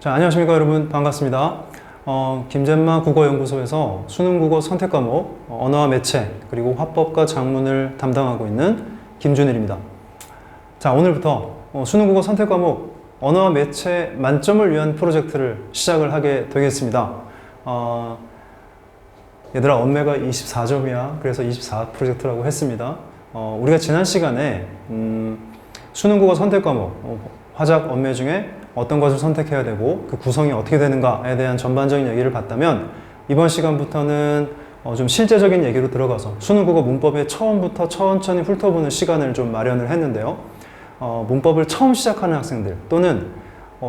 자, 안녕하십니까 여러분, 반갑습니다. 김젠마 국어연구소에서 수능국어 선택과목 언어와 매체 그리고 화법과 작문을 담당하고 있는 김준일입니다. 자, 오늘부터 수능국어 선택과목 언어와 매체 만점을 위한 프로젝트를 시작을 하게 되겠습니다. 얘들아, 언매가 24점이야. 그래서 24 프로젝트라고 했습니다. 우리가 지난 시간에 수능국어 선택과목 화작 언매 중에 어떤 것을 선택해야 되고 그 구성이 어떻게 되는가에 대한 전반적인 얘기를 봤다면, 이번 시간부터는 좀 실제적인 얘기로 들어가서 수능국어 문법의 처음부터 천천히 훑어보는 시간을 좀 마련을 했는데요. 문법을 처음 시작하는 학생들, 또는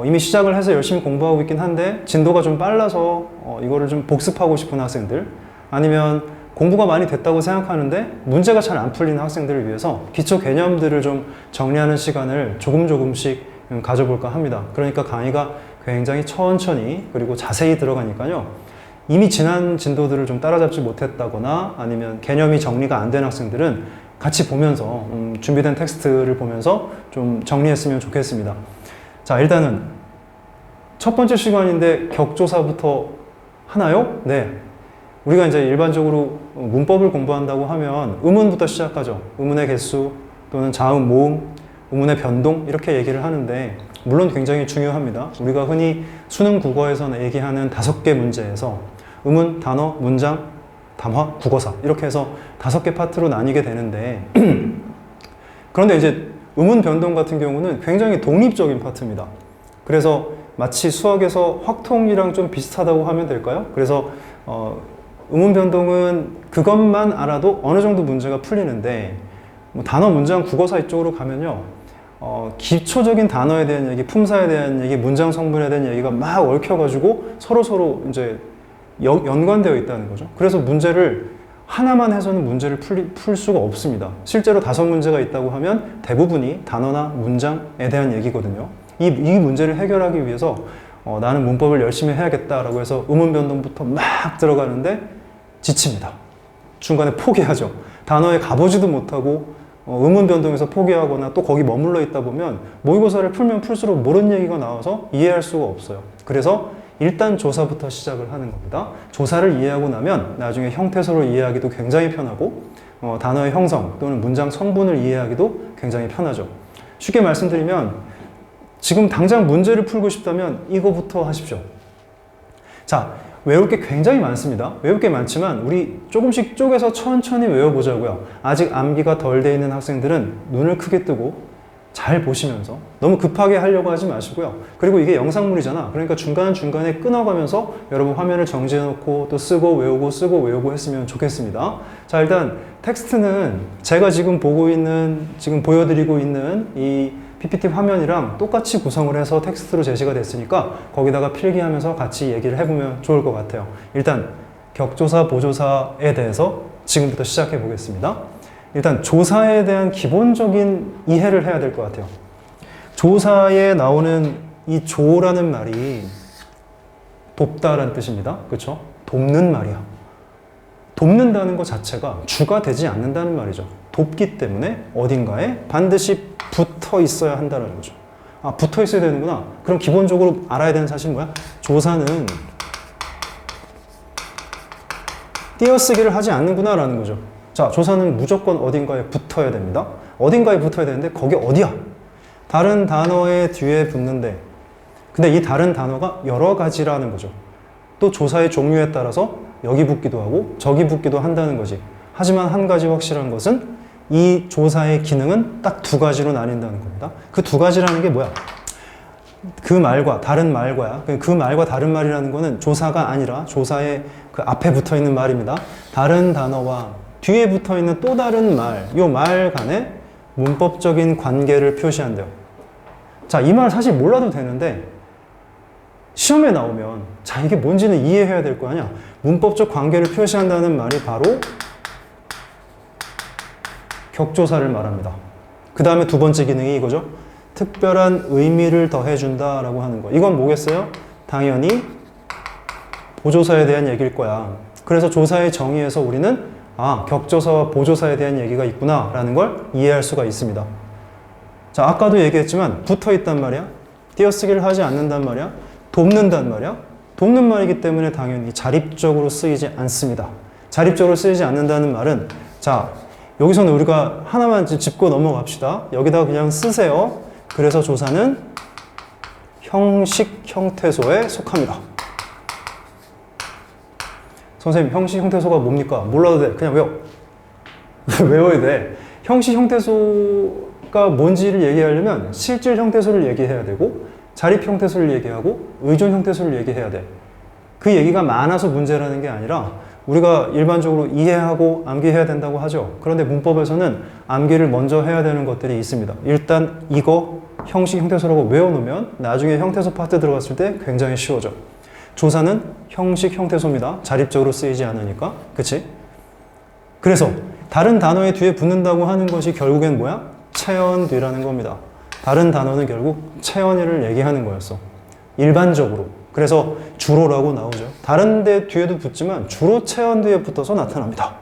이미 시작을 해서 열심히 공부하고 있긴 한데 진도가 좀 빨라서 이거를 좀 복습하고 싶은 학생들, 아니면 공부가 많이 됐다고 생각하는데 문제가 잘 안 풀리는 학생들을 위해서 기초 개념들을 좀 정리하는 시간을 조금씩 가져볼까 합니다. 그러니까 강의가 굉장히 천천히 그리고 자세히 들어가니까요, 이미 지난 진도들을 좀 따라잡지 못했다거나 아니면 개념이 정리가 안 된 학생들은 같이 보면서 준비된 텍스트를 보면서 좀 정리했으면 좋겠습니다. 자, 일단은 첫 번째 시간인데 격조사부터 하나요? 네. 우리가 이제 일반적으로 문법을 공부한다고 하면 의문부터 시작하죠. 의문의 개수 또는 자음, 모음, 의문의 변동, 이렇게 얘기를 하는데 물론 굉장히 중요합니다. 우리가 흔히 수능 국어에서 얘기하는 5개 문제에서 의문, 단어, 문장, 담화, 국어사 이렇게 해서 5개 파트로 나뉘게 되는데 그런데 이제 의문 변동 같은 경우는 굉장히 독립적인 파트입니다. 그래서 마치 수학에서 확통이랑 좀 비슷하다고 하면 될까요? 그래서 의문 변동은 그것만 알아도 어느 정도 문제가 풀리는데, 단어, 문장, 국어사 이쪽으로 가면요, 기초적인 단어에 대한 얘기, 품사에 대한 얘기, 문장 성분에 대한 얘기가 막 얽혀가지고 서로 이제 연관되어 있다는 거죠. 그래서 문제를 하나만 해서는 문제를 풀 수가 없습니다. 실제로 5문제가 있다고 하면 대부분이 단어나 문장에 대한 얘기거든요. 이 문제를 해결하기 위해서 나는 문법을 열심히 해야겠다라고 해서 의문 변동부터 막 들어가는데 지칩니다. 중간에 포기하죠. 단어에 가보지도 못하고 의문 변동에서 포기하거나 또 거기 머물러 있다 보면 모의고사를 풀면 풀수록 모르는 얘기가 나와서 이해할 수가 없어요. 그래서 일단 조사부터 시작을 하는 겁니다. 조사를 이해하고 나면 나중에 형태소를 이해하기도 굉장히 편하고 단어의 형성 또는 문장 성분을 이해하기도 굉장히 편하죠. 쉽게 말씀드리면 지금 당장 문제를 풀고 싶다면 이거부터 하십시오. 자, 외울 게 굉장히 많습니다. 외울 게 많지만 우리 조금씩 쪼개서 천천히 외워보자고요. 아직 암기가 덜 돼 있는 학생들은 눈을 크게 뜨고 잘 보시면서 너무 급하게 하려고 하지 마시고요. 그리고 이게 영상물이잖아. 그러니까 중간중간에 끊어가면서 여러분 화면을 정지해놓고 또 쓰고 외우고 했으면 좋겠습니다. 자, 일단 텍스트는 제가 지금 보여드리고 있는 이 PPT 화면이랑 똑같이 구성을 해서 텍스트로 제시가 됐으니까 거기다가 필기하면서 같이 얘기를 해보면 좋을 것 같아요. 일단 격조사, 보조사에 대해서 지금부터 시작해 보겠습니다. 일단 조사에 대한 기본적인 이해를 해야 될 것 같아요. 조사에 나오는 이 조라는 말이 돕다라는 뜻입니다. 그렇죠? 돕는 말이야. 돕는다는 것 자체가 주가 되지 않는다는 말이죠. 돕기 때문에 어딘가에 반드시 붙어 있어야 한다는 거죠. 아, 붙어 있어야 되는구나. 그럼 기본적으로 알아야 되는 사실은 뭐야? 조사는 띄어쓰기를 하지 않는구나 라는 거죠. 자, 조사는 무조건 어딘가에 붙어야 됩니다. 어딘가에 붙어야 되는데 거기 어디야? 다른 단어의 뒤에 붙는데, 근데 이 다른 단어가 여러 가지라는 거죠. 또 조사의 종류에 따라서 여기 붙기도 하고 저기 붙기도 한다는 거지. 하지만 한 가지 확실한 것은 이 조사의 기능은 딱 2가지로 나뉜다는 겁니다. 그 2가지라는 게 뭐야? 그 말과 다른 말과야. 그 말과 다른 말이라는 거는 조사가 아니라 조사의 그 앞에 붙어 있는 말입니다. 다른 단어와 뒤에 붙어 있는 또 다른 말, 요 말 간의 문법적인 관계를 표시한대요. 자, 이 말 사실 몰라도 되는데 시험에 나오면 자, 이게 뭔지는 이해해야 될 거 아니야. 문법적 관계를 표시한다는 말이 바로 격조사를 말합니다. 그 다음에 2번째 기능이 이거죠. 특별한 의미를 더해준다 라고 하는 거. 이건 뭐겠어요? 당연히 보조사에 대한 얘기일 거야. 그래서 조사의 정의에서 우리는 격조사와 보조사에 대한 얘기가 있구나 라는 걸 이해할 수가 있습니다. 자, 아까도 얘기했지만 붙어 있단 말이야. 띄어쓰기를 하지 않는단 말이야. 돕는단 말이야. 돕는 말이기 때문에 당연히 자립적으로 쓰이지 않습니다. 자립적으로 쓰이지 않는다는 말은 자, 여기서는 우리가 하나만 짚고 넘어갑시다. 여기다 그냥 쓰세요. 그래서 조사는 형식 형태소에 속합니다. 선생님, 형식 형태소가 뭡니까? 몰라도 돼. 그냥 외워. 외워야 돼. 형식 형태소가 뭔지를 얘기하려면 실질 형태소를 얘기해야 되고 자립 형태소를 얘기하고 의존 형태소를 얘기해야 돼. 그 얘기가 많아서 문제라는 게 아니라 우리가 일반적으로 이해하고 암기해야 된다고 하죠. 그런데 문법에서는 암기를 먼저 해야 되는 것들이 있습니다. 일단 이거 형식 형태소라고 외워놓으면 나중에 형태소 파트 들어갔을 때 굉장히 쉬워져. 조사는 형식 형태소입니다. 자립적으로 쓰이지 않으니까. 그치? 그래서 다른 단어의 뒤에 붙는다고 하는 것이 결국엔 뭐야? 체언뒤라는 겁니다. 다른 단어는 결국 체언이를 얘기하는 거였어. 일반적으로. 그래서 주로라고 나오죠. 다른 데 뒤에도 붙지만 주로 체언 뒤에 붙어서 나타납니다.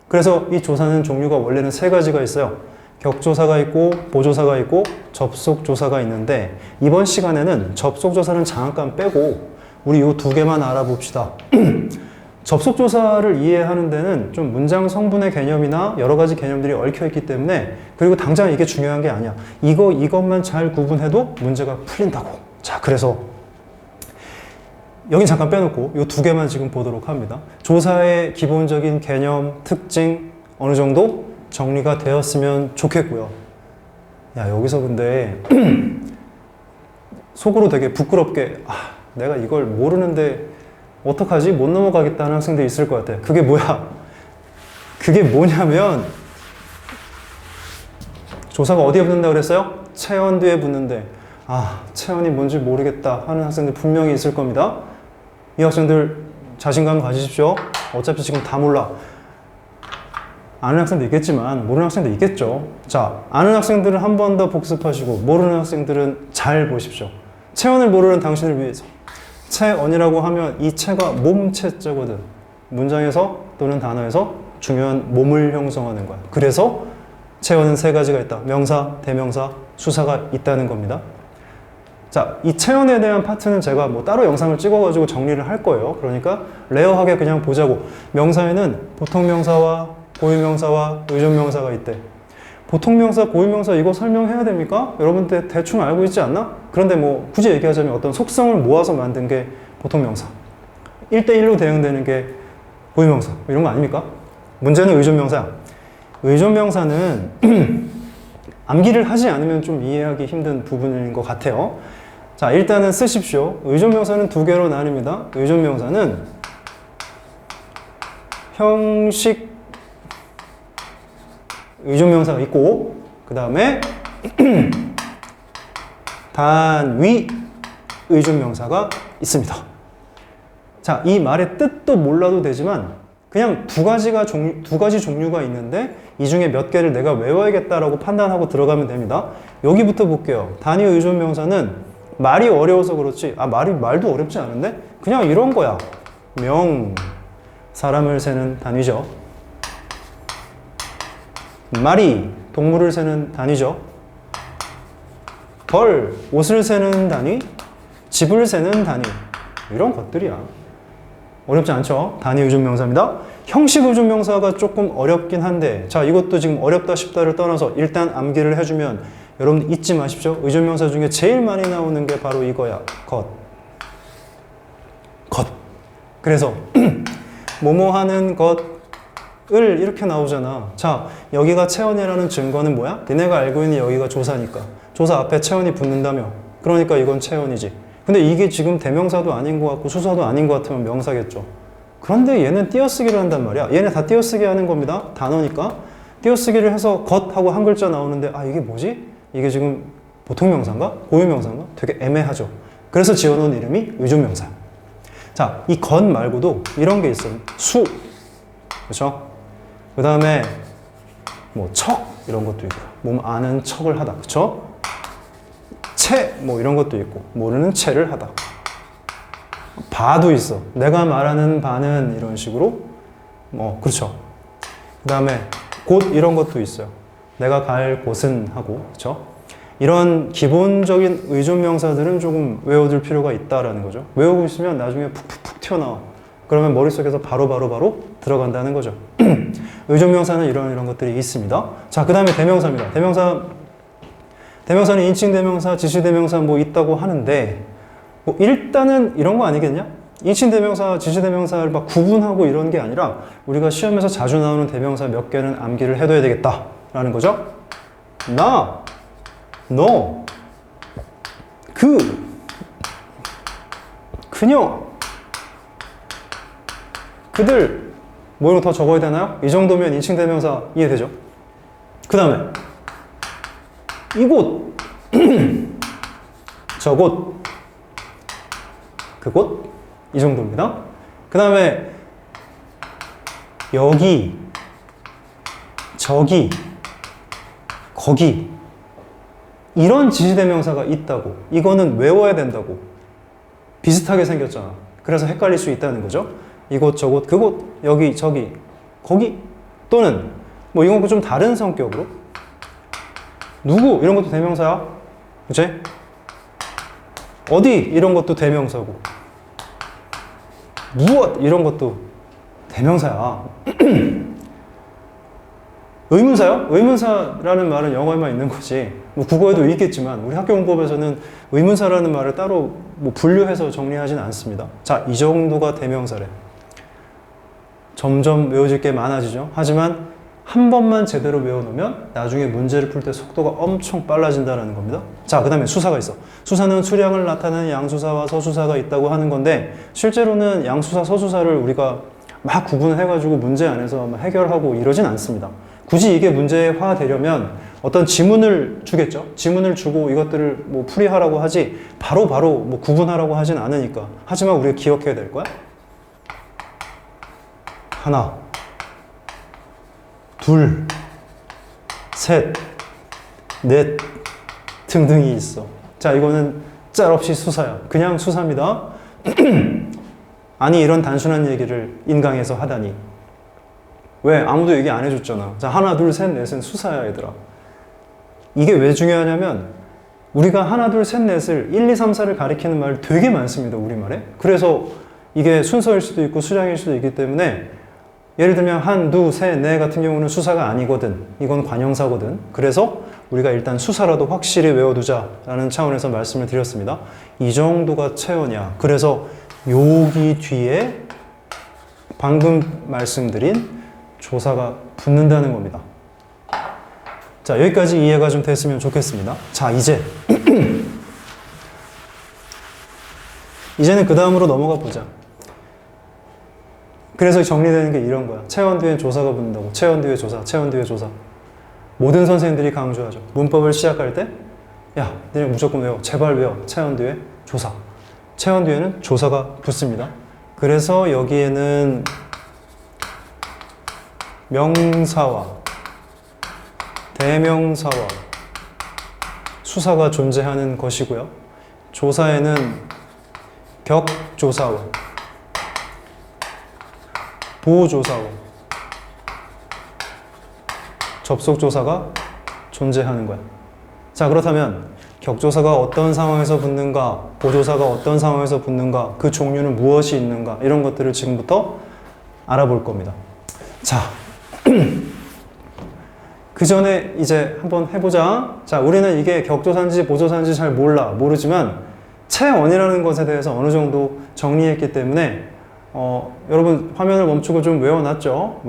그래서 이 조사는 종류가 원래는 세 가지가 있어요. 격조사가 있고 보조사가 있고 접속조사가 있는데 이번 시간에는 접속조사는 잠깐 빼고 우리 이 두 개만 알아봅시다. 접속조사를 이해하는 데는 좀 문장 성분의 개념이나 여러 가지 개념들이 얽혀있기 때문에 그리고 당장 이게 중요한 게 아니야. 이것만 잘 구분해도 문제가 풀린다고. 자, 그래서 여긴 잠깐 빼놓고 이 두 개만 지금 보도록 합니다. 조사의 기본적인 개념, 특징 어느 정도 정리가 되었으면 좋겠고요. 야, 여기서 근데 속으로 되게 부끄럽게 내가 이걸 모르는데 어떡하지? 못 넘어가겠다는 학생들이 있을 것 같아. 그게 뭐야? 그게 뭐냐면 조사가 어디에 붙는다고 그랬어요? 체언 뒤에 붙는데 체언이 뭔지 모르겠다 하는 학생들 분명히 있을 겁니다. 이 학생들 자신감 가지십시오. 어차피 지금 다 몰라. 아는 학생도 있겠지만 모르는 학생도 있겠죠. 자, 아는 학생들은 한 번 더 복습하시고 모르는 학생들은 잘 보십시오. 체언을 모르는 당신을 위해서. 체언이라고 하면 이 체가 몸체자거든. 문장에서 또는 단어에서 중요한 몸을 형성하는 거야. 그래서 체언은 세 가지가 있다. 명사, 대명사, 수사가 있다는 겁니다. 자, 이 체언에 대한 파트는 제가 뭐 따로 영상을 찍어가지고 정리를 할 거예요. 그러니까 레어하게 그냥 보자고. 명사에는 보통명사와 고유명사와 의존명사가 있대. 보통명사, 고유명사 이거 설명해야 됩니까? 여러분들 대충 알고 있지 않나? 그런데 뭐 굳이 얘기하자면 어떤 속성을 모아서 만든 게 보통명사. 1대1로 대응되는 게 고유명사. 이런 거 아닙니까? 문제는 의존명사야. 의존명사는 암기를 하지 않으면 좀 이해하기 힘든 부분인 것 같아요. 자, 일단은 쓰십시오. 의존명사는 두 개로 나뉩니다. 의존명사는 형식 의존명사가 있고 그 다음에 단위 의존명사가 있습니다. 자, 이 말의 뜻도 몰라도 되지만 그냥 두 가지 종류가 있는데 이 중에 몇 개를 내가 외워야겠다라고 판단하고 들어가면 됩니다. 여기부터 볼게요. 단위 의존명사는 말이 어려워서 그렇지 말도 어렵지 않은데 그냥 이런 거야. 사람을 세는 단위죠. 말이 동물을 세는 단위죠. 벌, 옷을 세는 단위, 집을 세는 단위. 이런 것들이야. 어렵지 않죠? 단위 의존명사입니다. 형식 의존명사가 조금 어렵긴 한데 자, 이것도 지금 어렵다 쉽다를 떠나서 일단 암기를 해주면 여러분 잊지 마십시오. 의존명사 중에 제일 많이 나오는 게 바로 이거야. 것. 그래서 뭐뭐 하는 것을 이렇게 나오잖아. 자, 여기가 체언이라는 증거는 뭐야? 니네가 알고 있는 여기가 조사니까. 조사 앞에 체언이 붙는다며. 그러니까 이건 체언이지. 근데 이게 지금 대명사도 아닌 것 같고 수사도 아닌 것 같으면 명사겠죠. 그런데 얘는 띄어쓰기를 한단 말이야. 얘네 다 띄어쓰기 하는 겁니다. 단어니까. 띄어쓰기를 해서 것 하고 한 글자 나오는데 이게 뭐지? 이게 지금 보통명사인가? 고유명사인가? 되게 애매하죠. 그래서 지어놓은 이름이 의존명사. 자, 이 것 말고도 이런 게 있어요. 수. 그렇죠? 그 다음에 뭐 척 이런 것도 있고 몸 아는 척을 하다. 그렇죠? 채 뭐 이런 것도 있고 모르는 채를 하다. 바도 있어. 내가 말하는 바는 이런 식으로 그렇죠. 그 다음에 곳 이런 것도 있어요. 내가 갈 곳은 하고 그렇죠? 이런 기본적인 의존명사들은 조금 외워둘 필요가 있다라는 거죠. 외우고 있으면 나중에 푹푹푹 튀어나와. 그러면 머릿속에서 바로 들어간다는 거죠. 의존명사는 이런 것들이 있습니다. 자, 그 다음에 대명사입니다. 대명사는 인칭대명사, 지시대명사 뭐 있다고 하는데, 뭐 일단은 이런 거 아니겠냐? 인칭대명사, 지시대명사를 막 구분하고 이런 게 아니라 우리가 시험에서 자주 나오는 대명사 몇 개는 암기를 해둬야 되겠다라는 거죠. 나, 너, 그녀, 그들, 뭐 이런 거 더 적어야 되나요? 이 정도면 인칭대명사 이해되죠? 그 다음에 이곳, 저곳, 그곳, 이 정도입니다. 그 다음에 여기, 저기, 거기, 이런 지시대명사가 있다고. 이거는 외워야 된다고. 비슷하게 생겼잖아. 그래서 헷갈릴 수 있다는 거죠. 이곳, 저곳, 그곳, 여기, 저기, 거기, 또는 뭐 이건 좀 다른 성격으로 누구, 이런 것도 대명사야. 그치? 어디, 이런 것도 대명사고 무엇, 이런 것도 대명사야. 의문사요? 의문사라는 말은 영어에만 있는 거지. 뭐 국어에도 있겠지만 우리 학교 문법에서는 의문사라는 말을 따로 뭐 분류해서 정리하진 않습니다. 자, 이 정도가 대명사래. 점점 외워질 게 많아지죠. 하지만 한 번만 제대로 외워놓으면 나중에 문제를 풀 때 속도가 엄청 빨라진다는 겁니다. 자, 그 다음에 수사가 있어. 수사는 수량을 나타내는 양수사와 서수사가 있다고 하는 건데, 실제로는 양수사, 서수사를 우리가 막 구분해가지고 문제 안에서 해결하고 이러진 않습니다. 굳이 이게 문제화되려면 어떤 지문을 주겠죠. 지문을 주고 이것들을 뭐 풀이하라고 하지 바로 뭐 구분하라고 하진 않으니까. 하지만 우리가 기억해야 될 거야. 하나, 둘, 셋, 넷 등등이 있어. 자, 이거는 짤 없이 수사야. 그냥 수사입니다. 아니, 이런 단순한 얘기를 인강에서 하다니. 왜? 아무도 얘기 안 해줬잖아. 자, 하나, 둘, 셋, 넷은 수사야, 얘들아. 이게 왜 중요하냐면 우리가 하나, 둘, 셋, 넷을 1, 2, 3, 4를 가리키는 말 되게 많습니다, 우리말에. 그래서 이게 순서일 수도 있고 수량일 수도 있기 때문에 예를 들면 한, 두, 셋, 넷 같은 경우는 수사가 아니거든. 이건 관형사거든. 그래서 우리가 일단 수사라도 확실히 외워두자라는 차원에서 말씀을 드렸습니다. 이 정도가 체언이야. 그래서 여기 뒤에 방금 말씀드린 조사가 붙는다는 겁니다. 자, 여기까지 이해가 좀 됐으면 좋겠습니다. 자, 이제는 그 다음으로 넘어가 보자. 그래서 정리되는 게 이런 거야. 체언 뒤엔 조사가 붙는다고. 체언 뒤에 조사, 체언 뒤에 조사. 모든 선생님들이 강조하죠. 문법을 시작할 때, 야, 너네 무조건 외워. 제발 외워. 체언 뒤에 조사. 체언 뒤에는 조사가 붙습니다. 그래서 여기에는 명사와 대명사와 수사가 존재하는 것이고요. 조사에는 격조사와 보조사와 접속조사가 존재하는 거야. 자, 그렇다면 격조사가 어떤 상황에서 붙는가, 보조사가 어떤 상황에서 붙는가, 그 종류는 무엇이 있는가, 이런 것들을 지금부터 알아볼 겁니다. 자, 그 전에 이제 한번 해보자. 자, 우리는 이게 격조사인지 보조사인지 잘 모르지만 체언이라는 것에 대해서 어느 정도 정리했기 때문에 여러분 화면을 멈추고 좀 외워놨죠?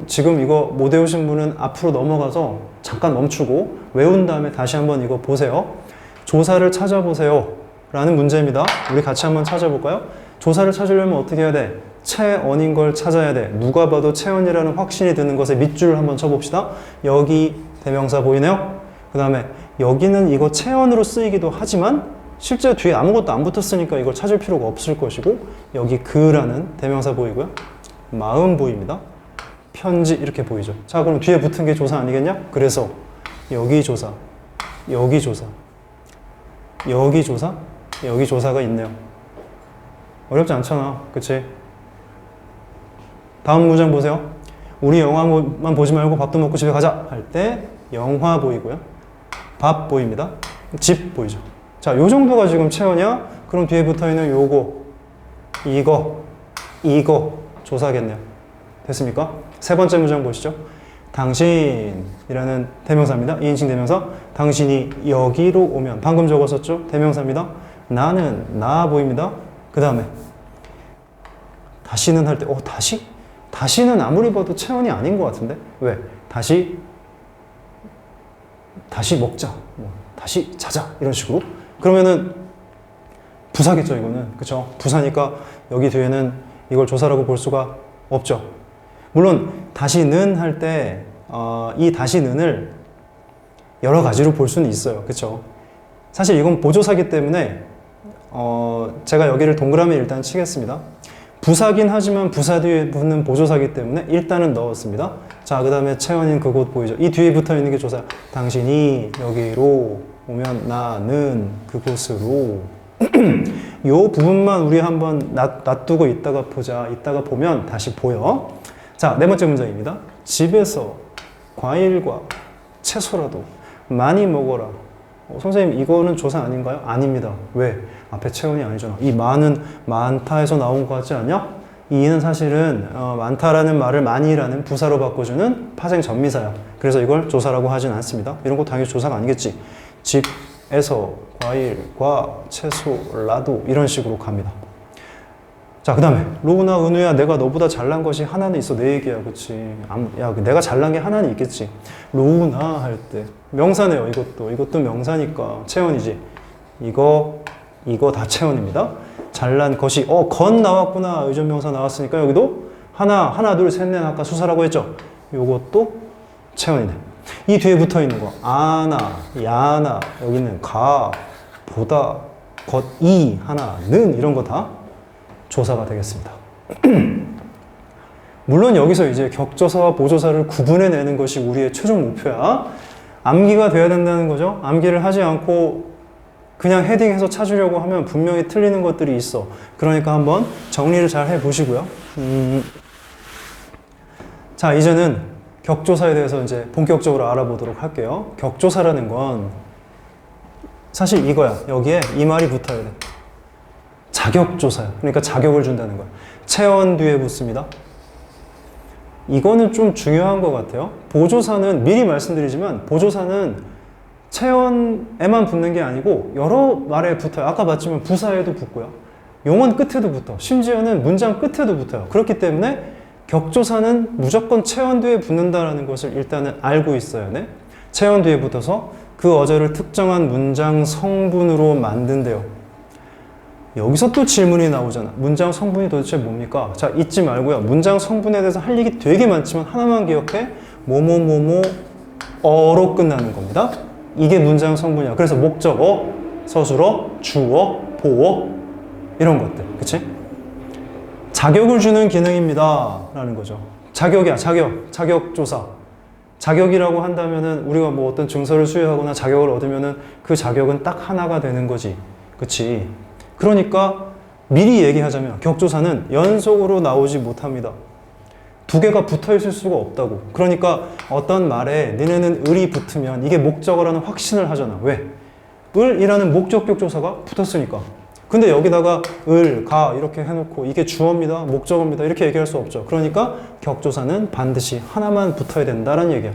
지금 이거 못 외우신 분은 앞으로 넘어가서 잠깐 멈추고 외운 다음에 다시 한번 이거 보세요. 조사를 찾아보세요 라는 문제입니다. 우리 같이 한번 찾아볼까요? 조사를 찾으려면 어떻게 해야 돼? 체언인 걸 찾아야 돼. 누가 봐도 체언이라는 확신이 드는 것에 밑줄을 한번 쳐봅시다. 여기 대명사 보이네요? 그 다음에 여기는 이거 체언으로 쓰이기도 하지만 실제 뒤에 아무것도 안 붙었으니까 이걸 찾을 필요가 없을 것이고, 여기 그라는 대명사 보이고요. 마음 보입니다. 편지 이렇게 보이죠. 자, 그럼 뒤에 붙은 게 조사 아니겠냐? 그래서 여기 조사, 여기 조사, 여기 조사, 여기 조사가 있네요. 어렵지 않잖아. 그치? 다음 문장 보세요. 우리 영화만 보지 말고 밥도 먹고 집에 가자 할 때 영화 보이고요. 밥 보입니다. 집 보이죠? 자, 요 정도가 지금 체언이야? 그럼 뒤에 붙어 있는 요거, 이거 조사겠네요. 됐습니까? 세 번째 문장 보시죠. 당신이라는 대명사입니다. 2인칭 대명사. 당신이 여기로 오면 방금 적었었죠? 대명사입니다. 나는 나 보입니다. 그 다음에 다시는 할 때 다시? 다시는 아무리 봐도 체언이 아닌 것 같은데? 왜? 다시 먹자. 다시 자자. 이런 식으로. 그러면은 부사겠죠, 이거는. 그쵸? 부사니까 여기 뒤에는 이걸 조사라고 볼 수가 없죠. 물론 다시는 할 때 이 다시는을 여러 가지로 볼 수는 있어요. 그쵸? 사실 이건 보조사기 때문에 제가 여기를 동그라미 일단 치겠습니다. 부사긴 하지만 부사 뒤에 붙는 보조사기 때문에 일단은 넣었습니다. 자, 그 다음에 체언인 그곳 보이죠? 이 뒤에 붙어 있는 게 조사. 당신이 여기로 오면 나는 그곳으로. 요 부분만 우리 한번 놔두고 있다가 보자. 이따가 보면 다시 보여. 자, 네 번째 문장입니다. 집에서 과일과 채소라도 많이 먹어라. 선생님, 이거는 조사 아닌가요? 아닙니다. 왜? 앞에 체온이 아니잖아. 이 많은 많다에서 나온 것 같지 않냐? 이는 사실은 많다라는 말을 많이라는 부사로 바꿔주는 파생 전미사야. 그래서 이걸 조사라고 하진 않습니다. 이런 거 당연히 조사가 아니겠지. 집에서 과일과 채소라도 이런 식으로 갑니다. 자, 그 다음에 로우나 은우야, 내가 너보다 잘난 것이 하나는 있어. 내 얘기야. 그치? 야, 내가 잘난 게 하나는 있겠지. 로우나 할 때 명사네요. 이것도 명사니까 체언이지. 이거 다 체언입니다. 잘난 것이 건 나왔구나. 의존명사 나왔으니까 여기도 하나 둘 셋 넷 아까 수사라고 했죠. 요것도 체언이네. 이 뒤에 붙어 있는 거 아나 야나 여기는 가 보다 것 이 하나는 이런 거 다 조사가 되겠습니다. 물론 여기서 이제 격조사와 보조사를 구분해내는 것이 우리의 최종 목표야. 암기가 돼야 된다는 거죠. 암기를 하지 않고 그냥 헤딩해서 찾으려고 하면 분명히 틀리는 것들이 있어. 그러니까 한번 정리를 잘 해보시고요. 자, 이제는 격조사에 대해서 이제 본격적으로 알아보도록 할게요. 격조사라는 건 사실 이거야. 여기에 이 말이 붙어야 돼. 자격조사야. 그러니까 자격을 준다는 거야. 체언 뒤에 붙습니다. 이거는 좀 중요한 것 같아요. 보조사는 미리 말씀드리지만 보조사는 체언에만 붙는 게 아니고 여러 말에 붙어요. 아까 봤지만 부사에도 붙고요. 용언 끝에도 붙어. 심지어는 문장 끝에도 붙어요. 그렇기 때문에 격조사는 무조건 체언 뒤에 붙는다는 것을 일단은 알고 있어야 돼. 체언 뒤에 붙어서 그 어절을 특정한 문장 성분으로 만든대요. 여기서 또 질문이 나오잖아. 문장 성분이 도대체 뭡니까? 자, 잊지 말고요. 문장 성분에 대해서 할 얘기 되게 많지만 하나만 기억해. 어로 끝나는 겁니다. 이게 문장 성분이야. 그래서 목적어, 서술어, 주어, 보어 이런 것들. 그치? 자격을 주는 기능입니다. 라는 거죠. 자격이야. 자격조사. 자격이라고 한다면은 우리가 뭐 어떤 증서를 수여하거나 자격을 얻으면은 그 자격은 딱 하나가 되는 거지. 그치? 그러니까 미리 얘기하자면 격조사는 연속으로 나오지 못합니다. 두 개가 붙어 있을 수가 없다고. 그러니까 어떤 말에 너네는 을이 붙으면 이게 목적어라는 확신을 하잖아. 왜? 을이라는 목적격 조사가 붙었으니까. 근데 여기다가 을, 가 이렇게 해놓고 이게 주어입니다. 목적어입니다. 이렇게 얘기할 수 없죠. 그러니까 격조사는 반드시 하나만 붙어야 된다는 얘기야.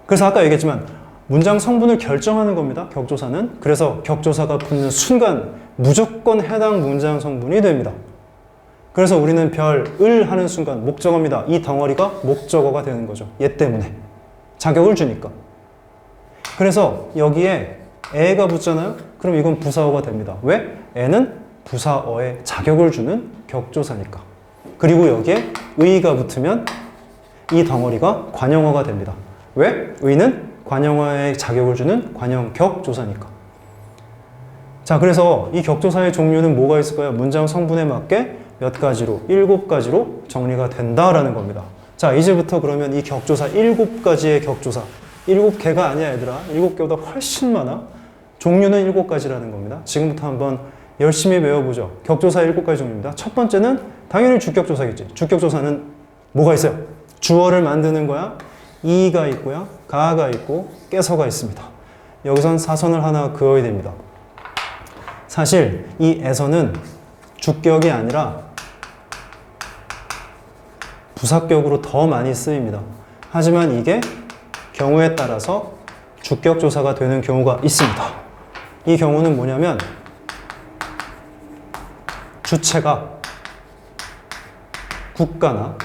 그래서 아까 얘기했지만 문장 성분을 결정하는 겁니다. 격조사는. 그래서 격조사가 붙는 순간 무조건 해당 문장 성분이 됩니다. 그래서 우리는 을 하는 순간 목적어입니다. 이 덩어리가 목적어가 되는 거죠. 얘 때문에. 자격을 주니까. 그래서 여기에 애가 붙잖아요. 그럼 이건 부사어가 됩니다. 왜? 애는 부사어에 자격을 주는 격조사니까. 그리고 여기에 의가 붙으면 이 덩어리가 관용어가 됩니다. 왜? 의는 관용어에 자격을 주는 관용격 조사니까. 자, 그래서 이 격조사의 종류는 뭐가 있을까요? 문장 성분에 맞게 몇 가지로, 7가지로 정리가 된다라는 겁니다. 자, 이제부터 그러면 이 격조사 7가지의 격조사. 7개가 아니야, 얘들아. 7개보다 훨씬 많아. 종류는 7가지라는 겁니다. 지금부터 한번 열심히 배워보죠. 격조사 7가지 종류입니다. 첫 번째는 당연히 주격조사겠지. 주격조사는 뭐가 있어요? 주어를 만드는 거야. 이가 있고요. 가가 있고 깨서가 있습니다. 여기선 사선을 하나 그어야 됩니다. 사실 이 에서는 주격이 아니라 부사격으로 더 많이 쓰입니다. 하지만 이게 경우에 따라서 주격조사가 되는 경우가 있습니다. 이 경우는 뭐냐면 주체가 국가나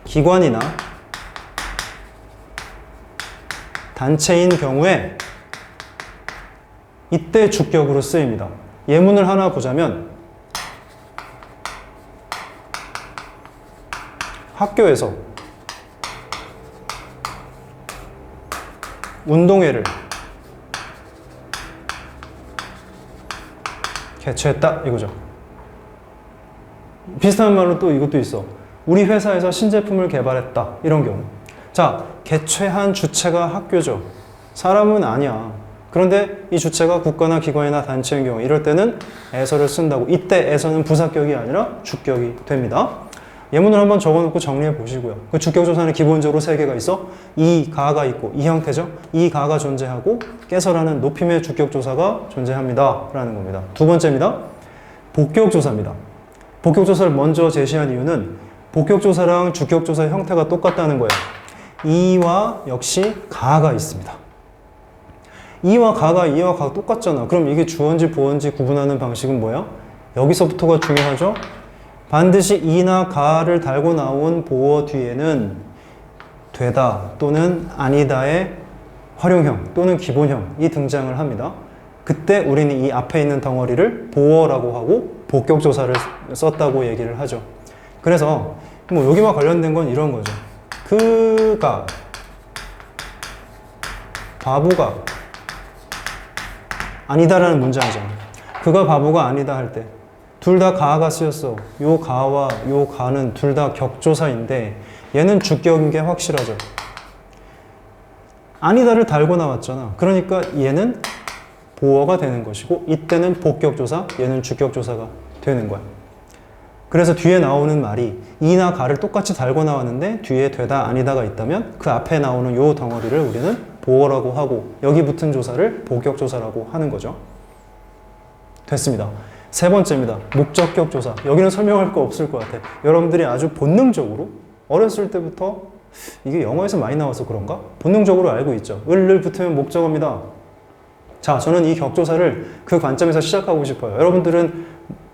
기관이나 단체인 경우에 이때 주격으로 쓰입니다. 예문을 하나 보자면 학교에서 운동회를 개최했다 이거죠. 비슷한 말로 또 이것도 있어. 우리 회사에서 신제품을 개발했다 이런 경우. 자, 개최한 주체가 학교죠. 사람은 아니야. 그런데 이 주체가 국가나 기관이나 단체인 경우 이럴 때는 에서를 쓴다고. 이때 에서는 부사격이 아니라 주격이 됩니다. 예문을 한번 적어놓고 정리해 보시고요. 그 주격조사는 기본적으로 세 개가 있어. 이 가가 있고 이 형태죠. 이 가가 존재하고 깨서라는 높임의 주격조사가 존재합니다 라는 겁니다. 두 번째입니다. 복격조사입니다. 복격조사를 먼저 제시한 이유는 복격조사랑 주격조사의 형태가 똑같다는 거예요. 이와 역시 가가 있습니다. 이와 가가 똑같잖아. 그럼 이게 주어인지 보어인지 구분하는 방식은 뭐야? 여기서부터가 중요하죠. 반드시 이나 가를 달고 나온 보어 뒤에는 되다 또는 아니다의 활용형 또는 기본형이 등장을 합니다. 그때 우리는 이 앞에 있는 덩어리를 보어라고 하고 복격조사를 썼다고 얘기를 하죠. 그래서 뭐 여기와 관련된 건 이런 거죠. 그가 바보가 아니다라는 문장이잖아. 그가 바보가 아니다 할 때 둘 다 가가 쓰였어. 요 가와 요 가는 둘 다 격조사인데 얘는 주격인 게 확실하죠. 아니다를 달고 나왔잖아. 그러니까 얘는 보어가 되는 것이고 이때는 복격조사, 얘는 주격조사가 되는 거야. 그래서 뒤에 나오는 말이 이나 가를 똑같이 달고 나왔는데 뒤에 되다 아니다가 있다면 그 앞에 나오는 요 덩어리를 우리는 보어라고 하고 여기 붙은 조사를 복격조사라고 하는 거죠. 됐습니다. 세 번째입니다. 목적격 조사. 여기는 설명할 거 없을 것 같아. 여러분들이 아주 본능적으로 어렸을 때부터 이게 영어에서 많이 나와서 그런가? 본능적으로 알고 있죠. 을을 붙으면 목적어입니다. 자, 저는 이 격조사를 그 관점에서 시작하고 싶어요. 여러분들은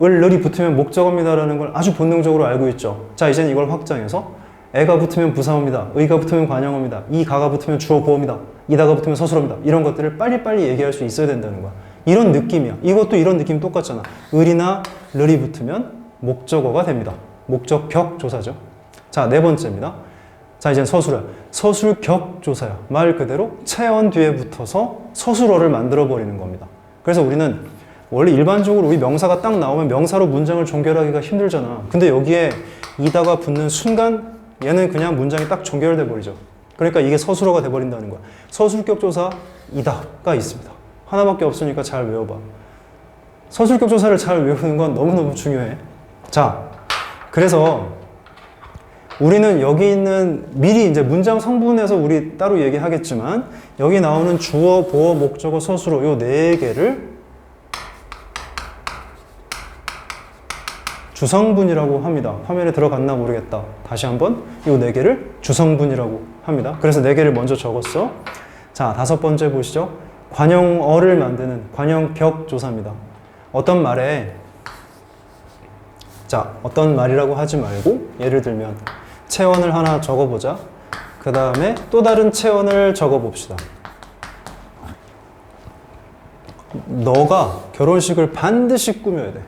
을이 붙으면 목적어입니다라는 걸 아주 본능적으로 알고 있죠. 자, 이제는 이걸 확장해서 애가 붙으면 부사어입니다. 의가 붙으면 관형어입니다. 이 가가 붙으면 주어 보어입니다. 이다가 붙으면 서술어입니다. 이런 것들을 빨리빨리 얘기할 수 있어야 된다는 거야. 이런 느낌이야. 이것도 이런 느낌 똑같잖아. 을이나 르이 붙으면 목적어가 됩니다. 목적격 조사죠. 자, 네 번째입니다. 자, 이제 서술어야. 서술격 조사야. 말 그대로 체언 뒤에 붙어서 서술어를 만들어 버리는 겁니다. 그래서 우리는 원래 일반적으로 우리 명사가 딱 나오면 명사로 문장을 종결하기가 힘들잖아. 근데 여기에 이다가 붙는 순간 얘는 그냥 문장이 딱 종결돼 버리죠. 그러니까 이게 서술어가 돼 버린다는 거야. 서술격 조사 이다가 있습니다. 하나밖에 없으니까 잘 외워봐. 서술격 조사를 잘 외우는 건 너무너무 중요해. 자, 그래서 우리는 여기 있는 미리 이제 문장 성분에서 우리 따로 얘기하겠지만 여기 나오는 주어, 보어, 목적어, 서술어 요 네 개를 주성분이라고 합니다. 화면에 들어갔나 모르겠다. 다시 한번 요 네 개를 주성분이라고 합니다. 그래서 네 개를 먼저 적었어. 자, 다섯 번째 보시죠. 관형어를 만드는 관형격 조사입니다. 어떤 말에 자, 어떤 말이라고 하지 말고 예를 들면 체언을 하나 적어보자. 그 다음에 또 다른 체언을 적어봅시다. 너가 결혼식을 반드시 꾸며야 돼.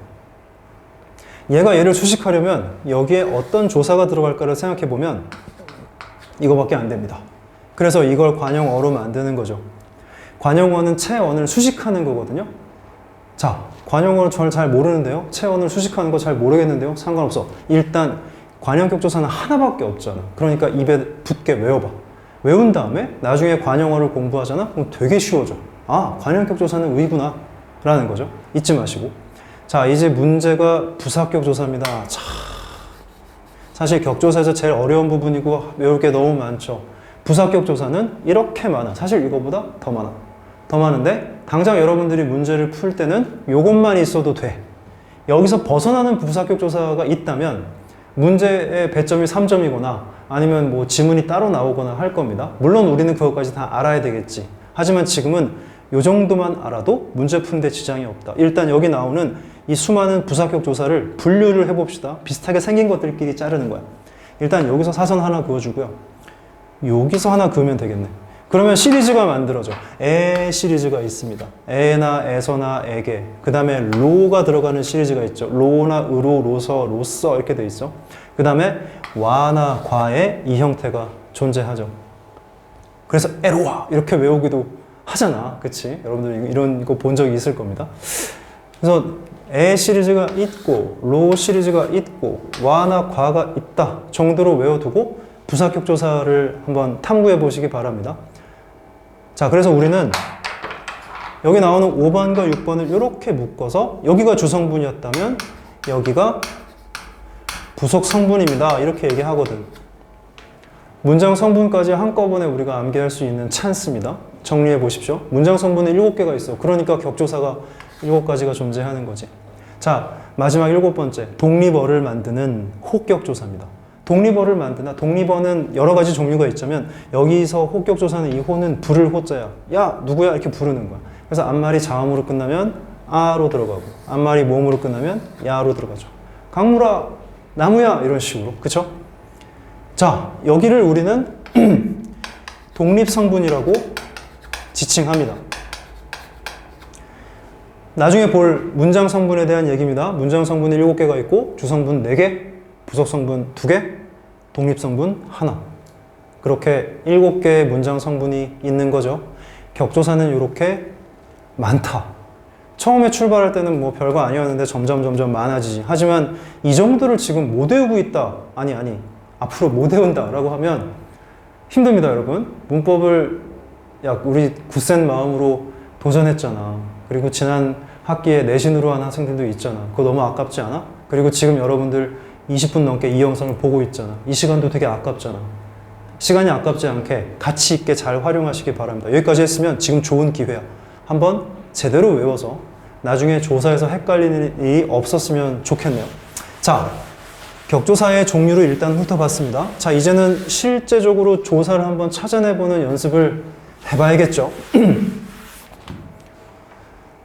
얘가 얘를 수식하려면 여기에 어떤 조사가 들어갈까를 생각해보면 이거밖에 안 됩니다. 그래서 이걸 관형어로 만드는 거죠. 관형어는 체언을 수식하는 거거든요. 자, 관형어를 저는 잘 모르는데요. 체언을 수식하는 거 잘 모르겠는데요. 상관없어. 일단 관형격 조사는 하나밖에 없잖아. 그러니까 입에 붙게 외워봐. 외운 다음에 나중에 관형어를 공부하잖아. 그럼 되게 쉬워져. 아, 관형격 조사는 의구나 라는 거죠. 잊지 마시고. 자, 이제 문제가 부사격 조사입니다. 자, 사실 격조사에서 제일 어려운 부분이고 외울 게 너무 많죠. 부사격 조사는 이렇게 많아. 사실 이거보다 더 많아. 더 많은데 당장 여러분들이 문제를 풀 때는 이것만 있어도 돼. 여기서 벗어나는 부사격 조사가 있다면 문제의 배점이 3점이거나 아니면 뭐 지문이 따로 나오거나 할 겁니다. 물론 우리는 그것까지 다 알아야 되겠지. 하지만 지금은 이 정도만 알아도 문제 푸는데 지장이 없다. 일단 여기 나오는 이 수많은 부사격 조사를 분류를 해봅시다. 비슷하게 생긴 것들끼리 자르는 거야. 일단 여기서 사선 하나 그어주고요. 여기서 하나 그으면 되겠네. 그러면 시리즈가 만들어져. 에 시리즈가 있습니다. 에나 에서나 에게. 그 다음에 로가 들어가는 시리즈가 있죠. 로나 으로, 로서, 로써 이렇게 돼 있어. 그 다음에 와나 과에 이 형태가 존재하죠. 그래서 에로와 이렇게 외우기도 하잖아. 그치? 여러분들 이런 거 본 적이 있을 겁니다. 그래서 에 시리즈가 있고 로 시리즈가 있고 와나 과가 있다 정도로 외워두고 부사격 조사를 한번 탐구해 보시기 바랍니다. 자, 그래서 우리는 여기 나오는 5번과 6번을 이렇게 묶어서 여기가 주성분이었다면 여기가 부속 성분입니다. 이렇게 얘기하거든. 문장 성분까지 한꺼번에 우리가 암기할 수 있는 찬스입니다. 정리해 보십시오. 문장 성분에 7개가 있어. 그러니까 격조사가 7가지가 존재하는 거지. 자, 마지막 7번째. 독립어를 만드는 호격조사입니다. 독립어를 만드나 독립어는 여러 가지 종류가 있자면 여기서 호격조사는 이 호는 부를 호자야. 야, 누구야? 이렇게 부르는 거야. 그래서 앞말이 자음으로 끝나면 아로 들어가고 앞말이 모음으로 끝나면 야로 들어가죠. 강물아, 나무야 이런 식으로. 그쵸? 자, 여기를 우리는 독립성분이라고 지칭합니다. 나중에 볼 문장 성분에 대한 얘기입니다. 문장 성분이 7개가 있고 주성분 4개, 부속성분 2개, 독립성분 1. 그렇게 7개의 문장 성분이 있는 거죠. 격조사는 이렇게 많다. 처음에 출발할 때는 뭐 별거 아니었는데 점점 많아지지. 하지만 이 정도를 지금 못 외우고 있다. 아니 앞으로 못 외운다 라고 하면 힘듭니다, 여러분. 문법을 우리 굳센 마음으로 도전했잖아. 그리고 지난 학기에 내신으로 한 학생들도 있잖아. 그거 너무 아깝지 않아? 그리고 지금 여러분들 20분 넘게 이 영상을 보고 있잖아. 이 시간도 되게 아깝잖아. 시간이 아깝지 않게 가치 있게 잘 활용하시기 바랍니다. 여기까지 했으면 지금 좋은 기회야. 한번 제대로 외워서 나중에 조사에서 헷갈리는 일이 없었으면 좋겠네요. 자, 격조사의 종류를 일단 훑어봤습니다. 자, 이제는 실제적으로 조사를 한번 찾아내보는 연습을 해봐야겠죠.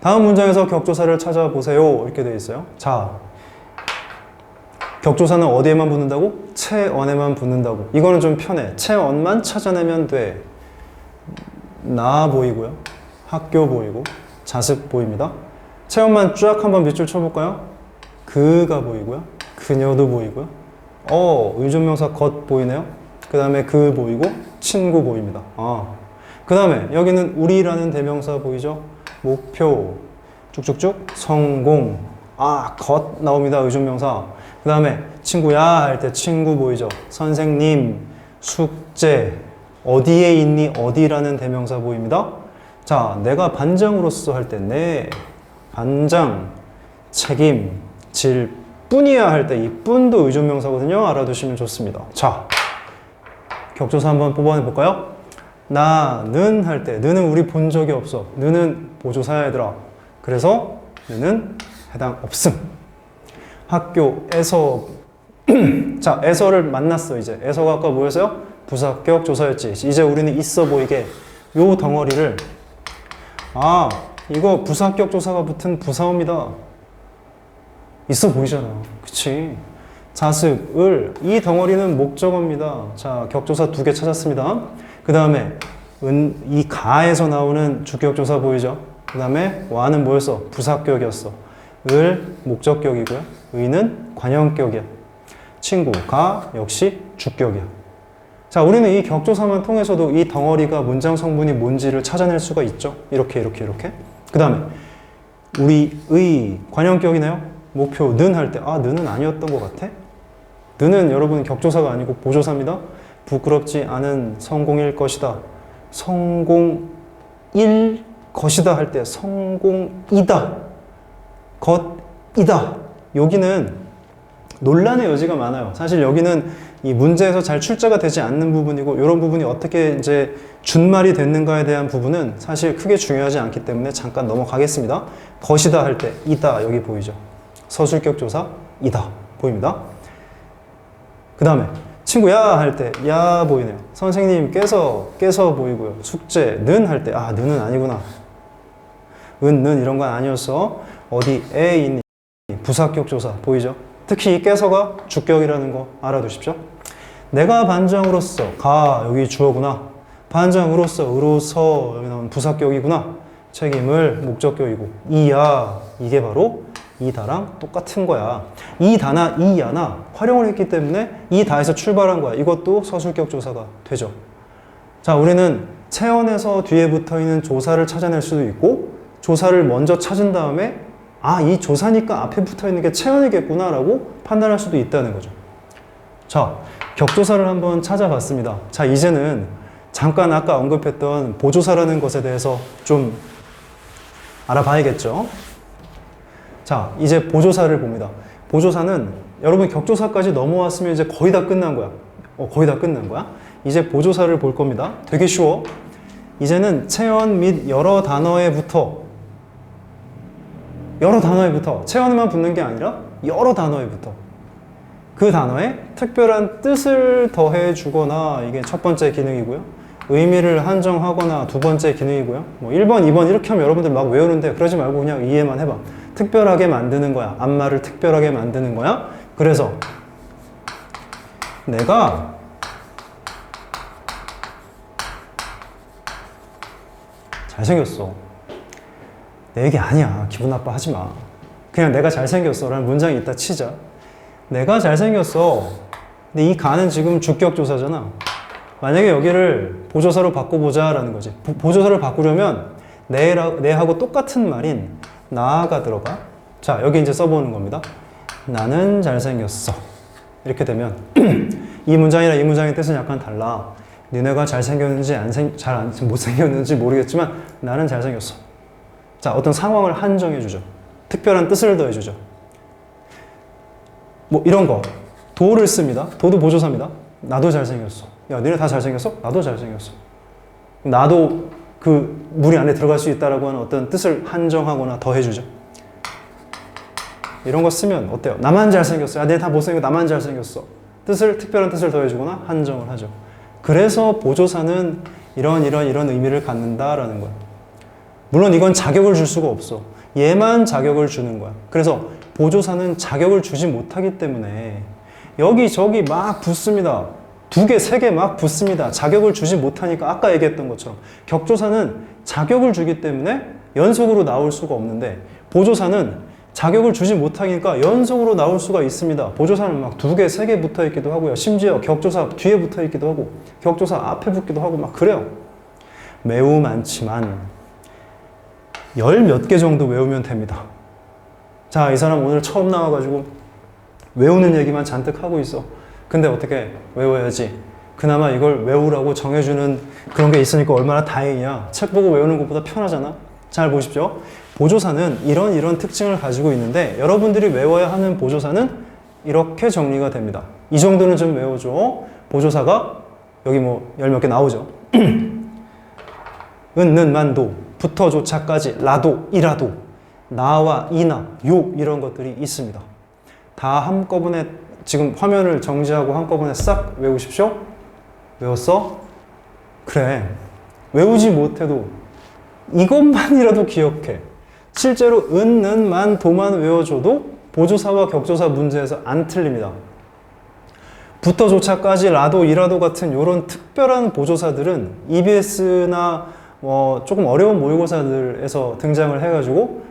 다음 문장에서 격조사를 찾아보세요. 이렇게 되어 있어요. 자, 격조사는 어디에만 붙는다고? 체언에만 붙는다고. 이거는 좀 편해. 체언만 찾아내면 돼. 나 보이고요. 학교 보이고. 자습 보입니다. 체언만 쫙 한번 밑줄 쳐볼까요? 그가 보이고요. 그녀도 보이고요. 의존명사 것 보이네요. 그 다음에 그 보이고 친구 보입니다. 그 다음에 여기는 우리라는 대명사 보이죠? 목표 쭉쭉쭉 성공 것 나옵니다. 의존명사. 그 다음에 친구야 할 때 친구 보이죠? 선생님 숙제 어디에 있니? 어디라는 대명사 보입니다. 자, 내가 반장으로서 할 때 내 반장 책임 질 뿐이야 할 때 이 뿐도 의존명사거든요. 알아두시면 좋습니다. 자, 격조사 한번 뽑아내 볼까요? 나는 할 때 너는 우리 본 적이 없어. 너는 보조사야 얘들아. 그래서 너는 해당 없음. 학교에서 자, 에서를 만났어. 이제 에서가 아까 뭐였어요? 부사격 조사였지. 이제 우리는 있어 보이게 요 덩어리를 이거 부사격 조사가 붙은 부사어입니다. 있어 보이잖아. 그치? 자습을 이 덩어리는 목적어입니다. 자, 격조사 2개 찾았습니다. 그 다음에 이 가에서 나오는 주격조사 보이죠? 그 다음에 와는 뭐였어? 부사격이었어. 을 목적격이고요. 의는 관형격이야. 친구, 가 역시 주격이야. 자, 우리는 이 격조사만 통해서도 이 덩어리가 문장 성분이 뭔지를 찾아낼 수가 있죠. 이렇게. 그 다음에 우리의 관형격이네요. 목표는 할 때 는은 아니었던 것 같아. 는은 여러분 격조사가 아니고 보조사입니다. 부끄럽지 않은 성공일 것이다. 성공일 것이다 할 때 성공이다. 것이다. 여기는 논란의 여지가 많아요. 사실 여기는 이 문제에서 잘 출제가 되지 않는 부분이고 이런 부분이 어떻게 이제 준말이 됐는가에 대한 부분은 사실 크게 중요하지 않기 때문에 잠깐 넘어가겠습니다. 것이다 할 때 이다 여기 보이죠? 서술격 조사 이다 보입니다. 그 다음에 친구야 할 때 야 보이네요. 선생님께서 보이고요. 숙제는 할 때 는은 아니구나. 는 이런 건 아니었어. 어디에 있니? 부사격 조사 보이죠? 특히 이 깨서가 주격이라는 거 알아두십시오. 내가 반장으로서 가 여기 주어구나. 반장으로서 으로서 여기 나온 부사격이구나. 책임을 목적격이고 이야 이게 바로 이다랑 똑같은 거야. 이다나 이야나 활용을 했기 때문에 이다에서 출발한 거야. 이것도 서술격 조사가 되죠. 자, 우리는 체언에서 뒤에 붙어있는 조사를 찾아낼 수도 있고 조사를 먼저 찾은 다음에 이 조사니까 앞에 붙어있는 게 체언이겠구나 라고 판단할 수도 있다는 거죠. 자, 격조사를 한번 찾아봤습니다. 자, 이제는 잠깐 아까 언급했던 보조사라는 것에 대해서 좀 알아봐야겠죠. 자, 이제 보조사를 봅니다. 보조사는 여러분 격조사까지 넘어왔으면 이제 거의 다 끝난 거야. 거의 다 끝난 거야. 이제 보조사를 볼 겁니다. 되게 쉬워. 이제는 체언 및 여러 단어에부터 체언에만 붙는 게 아니라 여러 단어에부터 그 단어에 특별한 뜻을 더해 주거나 이게 첫 번째 기능이고요. 의미를 한정하거나 두 번째 기능이고요. 뭐 1번, 2번 이렇게 하면 여러분들 막 외우는데 그러지 말고 그냥 이해만 해봐. 특별하게 만드는 거야. 앞말을 특별하게 만드는 거야. 그래서 내가 잘생겼어. 내 얘기 아니야. 기분 나빠하지 마. 그냥 내가 잘생겼어 라는 문장이 있다 치자. 내가 잘생겼어. 근데 이 가는 지금 주격조사잖아. 만약에 여기를 보조사로 바꿔보자 라는 거지. 보조사를 바꾸려면 내하고 똑같은 말인 나가 들어가. 자, 여기 이제 써보는 겁니다. 나는 잘생겼어. 이렇게 되면 이 문장이랑 이 문장의 뜻은 약간 달라. 니네가 잘생겼는지 못생겼는지 모르겠지만 나는 잘생겼어. 자, 어떤 상황을 한정해주죠. 특별한 뜻을 더해주죠. 뭐 이런 거. 도를 씁니다. 도도 보조사입니다. 나도 잘생겼어. 야, 니네 다 잘생겼어? 나도 잘생겼어. 나도 그 무리 안에 들어갈 수 있다라고 하는 어떤 뜻을 한정하거나 더해주죠. 이런 거 쓰면 어때요? 나만 잘생겼어. 야, 니네 다 못생겼어. 나만 잘생겼어. 특별한 뜻을 더해주거나 한정을 하죠. 그래서 보조사는 이런 의미를 갖는다라는 거야. 물론 이건 자격을 줄 수가 없어. 얘만 자격을 주는 거야. 그래서 보조사는 자격을 주지 못하기 때문에 여기저기 막 붙습니다. 2개, 3개 막 붙습니다. 자격을 주지 못하니까 아까 얘기했던 것처럼 격조사는 자격을 주기 때문에 연속으로 나올 수가 없는데 보조사는 자격을 주지 못하니까 연속으로 나올 수가 있습니다. 보조사는 막 2개, 3개 붙어 있기도 하고요. 심지어 격조사 뒤에 붙어 있기도 하고 격조사 앞에 붙기도 하고 막 그래요. 매우 많지만 10몇 개 정도 외우면 됩니다. 자, 이 사람 오늘 처음 나와가지고 외우는 얘기만 잔뜩 하고 있어. 근데 어떻게 외워야지. 그나마 이걸 외우라고 정해주는 그런 게 있으니까 얼마나 다행이야. 책 보고 외우는 것보다 편하잖아. 잘 보십시오. 보조사는 이런 특징을 가지고 있는데 여러분들이 외워야 하는 보조사는 이렇게 정리가 됩니다. 이 정도는 좀 외워줘. 보조사가 여기 뭐 10몇 개 나오죠. 은, 만, 도, 부터, 조차까지, 라도, 이라도, 나와, 이나, 요 이런 것들이 있습니다. 다 한꺼번에 지금 화면을 정지하고 한꺼번에 싹 외우십시오. 외웠어? 그래. 외우지 못해도 이것만이라도 기억해. 실제로 은, 만, 도만 외워줘도 보조사와 격조사 문제에서 안 틀립니다. 부터 조차까지 라도, 이라도 같은 이런 특별한 보조사들은 EBS나 조금 어려운 모의고사들에서 등장을 해가지고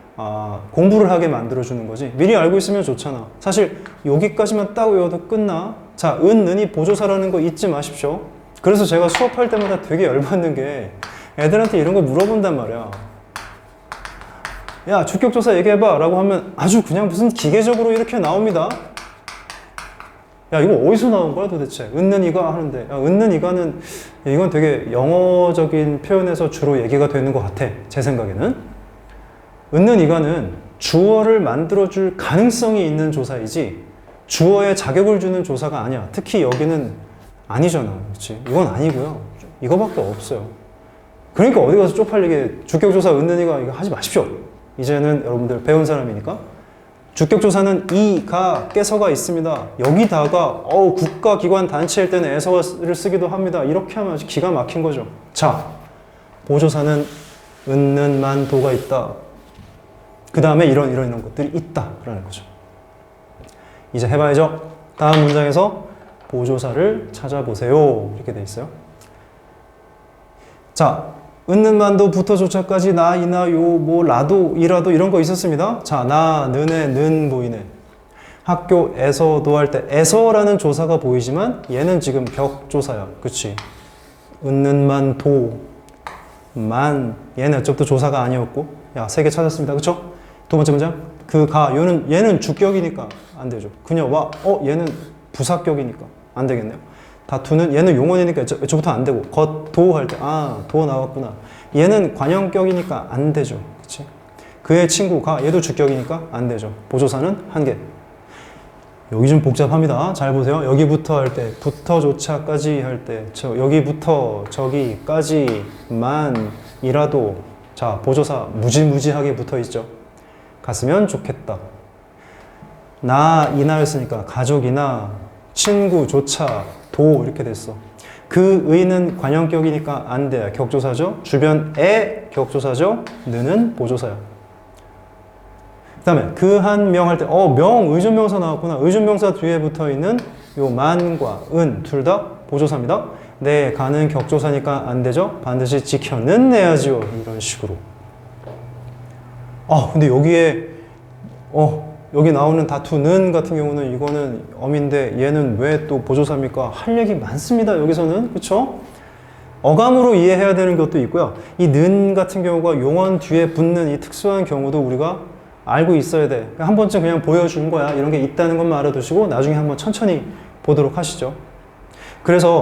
공부를 하게 만들어주는 거지. 미리 알고 있으면 좋잖아. 사실 여기까지만 딱 외워도 끝나. 자, 은이 보조사라는 거 잊지 마십시오. 그래서 제가 수업할 때마다 되게 열받는 게 애들한테 이런 거 물어본단 말이야. 야, 주격조사 얘기해봐 라고 하면 아주 그냥 무슨 기계적으로 이렇게 나옵니다. 야, 이거 어디서 나온 거야 도대체? 은는 이가 하는데, 야, 은는 이가는 이건 되게 영어적인 표현에서 주로 얘기가 되는 것 같아. 제 생각에는. 은는 이가는 주어를 만들어줄 가능성이 있는 조사이지 주어에 자격을 주는 조사가 아니야. 특히 여기는 아니잖아. 그렇지? 이건 아니고요. 이거밖에 없어요. 그러니까 어디 가서 쪽팔리게 주격조사 은는이가 이거 하지 마십시오. 이제는 여러분들 배운 사람이니까. 주격조사는 이가 깨서가 있습니다. 여기다가 국가기관 단체일 때는 에서를 쓰기도 합니다. 이렇게 하면 아주 기가 막힌 거죠. 자, 보조사는 은는만 도가 있다. 그 다음에 이런 것들이 있다. 라는 거죠. 이제 해봐야죠. 다음 문장에서 보조사를 찾아보세요. 이렇게 돼 있어요. 자, 은는만도 부터조차까지 나, 이나, 요, 뭐, 라도, 이라도 이런 거 있었습니다. 자, 나, 는에, 는 보이네. 학교에서도 할 때 에서라는 조사가 보이지만 얘는 지금 격조사야. 그치? 은는만 도, 만, 얘는 어차피 조사가 아니었고. 야, 3개 찾았습니다. 그쵸? 두 번째 문장. 그 가, 얘는 주격이니까 안 되죠. 그녀와, 얘는 부사격이니까 안 되겠네요. 다투는, 얘는 용언이니까 저부터 안 되고, 도 할 때, 도 나왔구나. 얘는 관형격이니까 안 되죠. 그치? 그의 친구가, 얘도 주격이니까 안 되죠. 보조사는 1개. 여기 좀 복잡합니다. 잘 보세요. 여기부터 할 때, 부터조차까지 할 때, 여기부터 저기까지만이라도, 자, 보조사 무지무지하게 붙어 있죠. 갔으면 좋겠다. 나, 이나였으니까 가족이나 친구조차 도 이렇게 됐어. 그 의는 관형격이니까 안 돼요. 격조사죠. 주변에 격조사죠. 느는 보조사야. 그 다음에 그 한 명 할 때 의존명사 나왔구나. 의존명사 뒤에 붙어있는 요 만과 은 둘 다 보조사입니다. 네, 가는 격조사니까 안 되죠. 반드시 지켜는 내야지요. 이런 식으로. 근데 여기에 여기 나오는 다투는 같은 경우는 이거는 어민데 얘는 왜 또 보조사입니까? 할 얘기 많습니다. 여기서는. 그쵸? 어감으로 이해해야 되는 것도 있고요. 이 는 같은 경우가 용언 뒤에 붙는 이 특수한 경우도 우리가 알고 있어야 돼. 한 번쯤 그냥 보여준 거야. 이런 게 있다는 것만 알아두시고 나중에 한번 천천히 보도록 하시죠. 그래서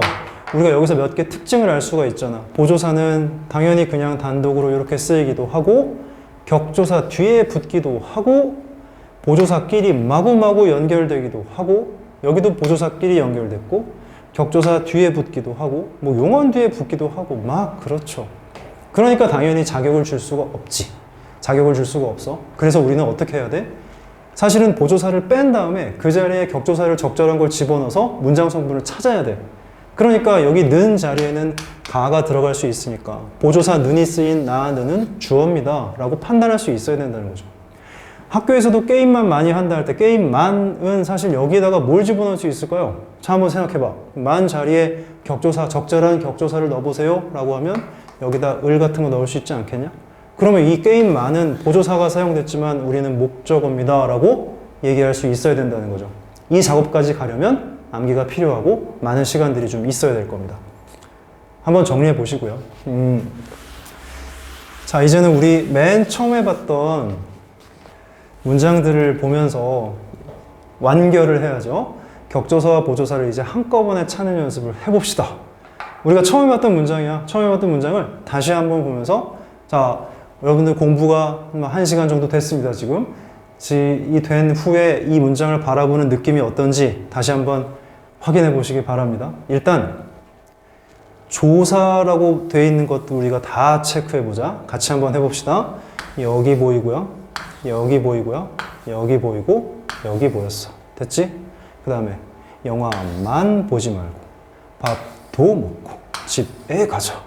우리가 여기서 몇 개 특징을 알 수가 있잖아. 보조사는 당연히 그냥 단독으로 이렇게 쓰이기도 하고 격조사 뒤에 붙기도 하고 보조사끼리 마구마구 연결되기도 하고 여기도 보조사끼리 연결됐고 격조사 뒤에 붙기도 하고 뭐 용언 뒤에 붙기도 하고 막 그렇죠. 그러니까 당연히 자격을 줄 수가 없지. 자격을 줄 수가 없어. 그래서 우리는 어떻게 해야 돼? 사실은 보조사를 뺀 다음에 그 자리에 격조사를 적절한 걸 집어넣어서 문장 성분을 찾아야 돼. 그러니까 여기 는 자리에는 가가 들어갈 수 있으니까 보조사 는이 쓰인 나, 는은 주어입니다 라고 판단할 수 있어야 된다는 거죠. 학교에서도 게임만 많이 한다 할 때 게임만은 사실 여기에다가 뭘 집어넣을 수 있을까요? 자, 한번 생각해봐. 만 자리에 격조사, 적절한 격조사를 넣어보세요 라고 하면 여기다 을 같은 거 넣을 수 있지 않겠냐? 그러면 이 게임만은 보조사가 사용됐지만 우리는 목적어입니다 라고 얘기할 수 있어야 된다는 거죠. 이 작업까지 가려면 암기가 필요하고 많은 시간들이 좀 있어야 될 겁니다. 한번 정리해 보시고요. 자, 이제는 우리 맨 처음에 봤던 문장들을 보면서 완결을 해야죠. 격조사와 보조사를 이제 한꺼번에 찾는 연습을 해봅시다. 우리가 처음에 봤던 문장이야. 처음에 봤던 문장을 다시 한번 보면서 자, 여러분들 공부가 한 1시간 정도 됐습니다. 지금 이 된 후에 이 문장을 바라보는 느낌이 어떤지 다시 한번 확인해 보시기 바랍니다. 일단 조사라고 되어 있는 것도 우리가 다 체크해 보자. 같이 한번 해봅시다. 여기 보이고요. 여기 보이고요. 여기 보이고 여기 보였어. 됐지? 그 다음에 영화만 보지 말고 밥도 먹고 집에 가자.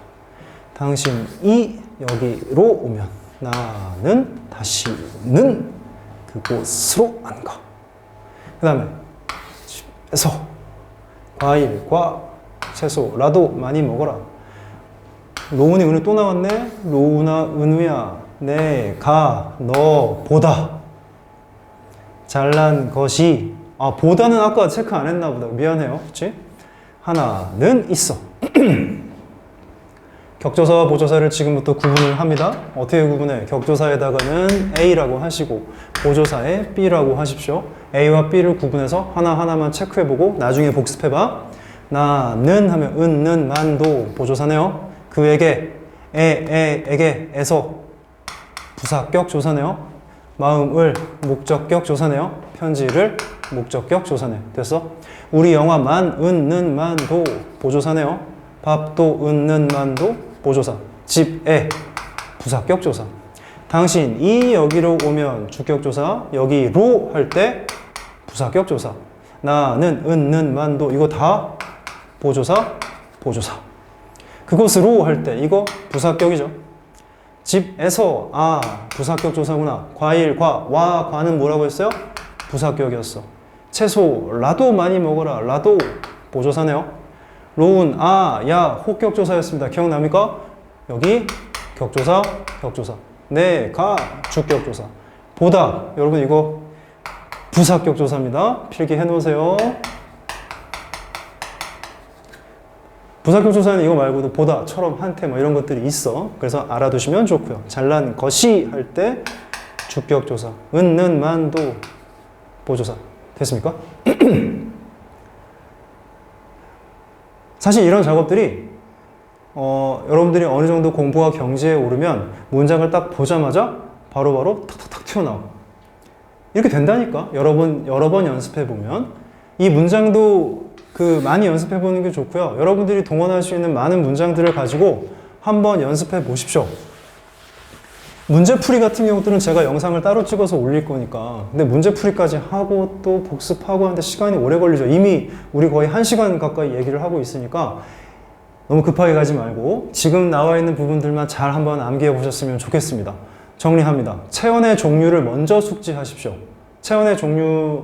당신이 여기로 오면 나는 다시는 그곳으로 안 가. 그 다음에 집에서 과일과 채소라도 많이 먹어라. 로운이 은우 또 나왔네. 로운아 은우야 내가 너 보다 잘난 것이 보다는 아까 체크 안 했나 보다. 미안해요. 그치? 하나는 있어. 격조사와 보조사를 지금부터 구분을 합니다. 어떻게 구분해? 격조사에다가는 A라고 하시고 보조사에 B라고 하십시오. A와 B를 구분해서 하나하나만 체크해보고 나중에 복습해봐. 나는 하면 은, 는, 만도 보조사네요. 그에게, 에게, 에서 부사격 조사네요. 마음을 목적격 조사네요. 편지를 목적격 조사네. 됐어? 우리 영화 만, 은, 는, 만, 도 보조사네요. 밥도, 은, 는, 만도 보조사. 집에 부사격 조사. 당신이 여기로 오면 주격 조사. 여기로 할 때 부사격 조사. 나는, 은, 는, 만도 이거 다 보조사, 보조사. 그곳으로 할 때 이거 부사격이죠. 집에서 부사격 조사구나. 과일, 와, 과는 뭐라고 했어요? 부사격이었어. 채소, 라도 많이 먹어라. 라도 보조사네요. 로운, 야, 호격 조사였습니다. 기억납니까? 여기 격조사, 격조사. 네, 가, 주격 조사. 보다, 여러분 이거 부사격 조사입니다. 필기해 놓으세요. 부사격 조사는 이거 말고도 보다처럼 한테 뭐 이런 것들이 있어. 그래서 알아두시면 좋고요. 잘난 것이 할 때 주격 조사. 은, 는, 만도 보조사. 됐습니까? 사실 이런 작업들이 여러분들이 어느 정도 공부와 경지에 오르면 문장을 딱 보자마자 바로바로 탁탁탁 튀어나오고 이렇게 된다니까. 여러 번 연습해 보면 이 문장도 많이 연습해 보는 게 좋고요. 여러분들이 동원할 수 있는 많은 문장들을 가지고 한번 연습해 보십시오. 문제풀이 같은 경우들은 제가 영상을 따로 찍어서 올릴 거니까. 근데 문제풀이까지 하고 또 복습하고 하는데 시간이 오래 걸리죠. 이미 우리 거의 1시간 가까이 얘기를 하고 있으니까 너무 급하게 가지 말고 지금 나와 있는 부분들만 잘 한번 암기해 보셨으면 좋겠습니다. 정리합니다. 체온의 종류를 먼저 숙지하십시오. 체온의 종류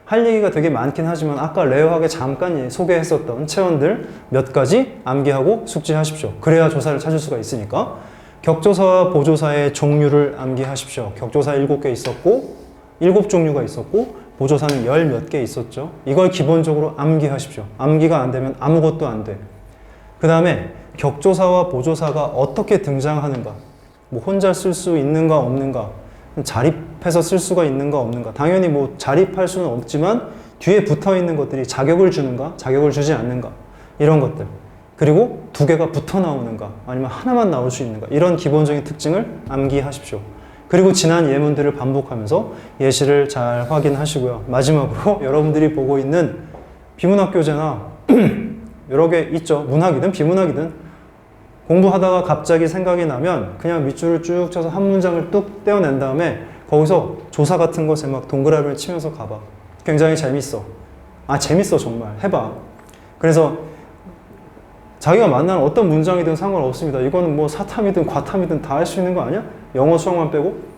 할 얘기가 되게 많긴 하지만 아까 레어하게 잠깐 소개했었던 체온들 몇 가지 암기하고 숙지하십시오. 그래야 조사를 찾을 수가 있으니까. 격조사와 보조사의 종류를 암기하십시오. 격조사 7개 있었고 7종류가 있었고 보조사는 10 몇 개 있었죠. 이걸 기본적으로 암기하십시오. 암기가 안 되면 아무것도 안 돼. 그 다음에 격조사와 보조사가 어떻게 등장하는가, 혼자 쓸 수 있는가 없는가, 자립해서 쓸 수가 있는가 없는가. 당연히 자립할 수는 없지만 뒤에 붙어 있는 것들이 자격을 주는가 자격을 주지 않는가, 이런 것들. 그리고 2개가 붙어 나오는가 아니면 하나만 나올 수 있는가, 이런 기본적인 특징을 암기하십시오. 그리고 지난 예문들을 반복하면서 예시를 잘 확인하시고요. 마지막으로 여러분들이 보고 있는 비문학 교재나 여러 개 있죠. 문학이든 비문학이든 공부하다가 갑자기 생각이 나면 그냥 밑줄을 쭉 쳐서 한 문장을 뚝 떼어낸 다음에 거기서 조사 같은 것에 막 동그라미를 치면서 가봐. 굉장히 재밌어. 재밌어 정말. 해봐. 그래서 자기가 만나는 어떤 문장이든 상관없습니다. 이거는 사탐이든 과탐이든 다 할 수 있는 거 아니야? 영어 수학만 빼고.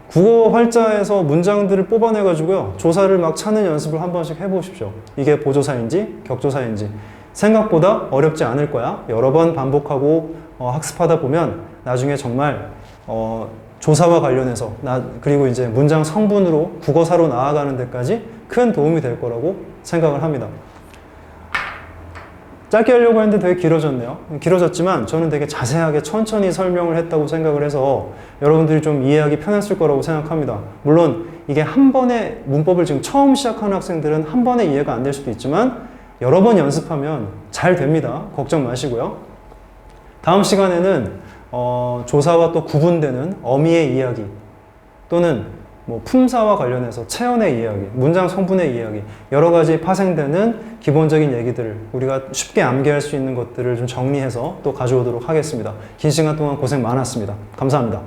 국어 활자에서 문장들을 뽑아내가지고요. 조사를 막 찾는 연습을 한 번씩 해보십시오. 이게 보조사인지 격조사인지. 생각보다 어렵지 않을 거야. 여러 번 반복하고 학습하다 보면 나중에 정말 조사와 관련해서 그리고 이제 문장 성분으로 국어사로 나아가는 데까지 큰 도움이 될 거라고 생각을 합니다. 짧게 하려고 했는데 되게 길어졌네요. 길어졌지만 저는 되게 자세하게 천천히 설명을 했다고 생각을 해서 여러분들이 좀 이해하기 편했을 거라고 생각합니다. 물론 이게 한 번에 문법을 지금 처음 시작하는 학생들은 한 번에 이해가 안 될 수도 있지만 여러 번 연습하면 잘 됩니다. 걱정 마시고요. 다음 시간에는 조사와 또 구분되는 어미의 이야기 또는 품사와 관련해서 체온의 이야기, 문장 성분의 이야기, 여러 가지 파생되는 기본적인 얘기들을 우리가 쉽게 암기할 수 있는 것들을 좀 정리해서 또 가져오도록 하겠습니다. 긴 시간 동안 고생 많았습니다. 감사합니다.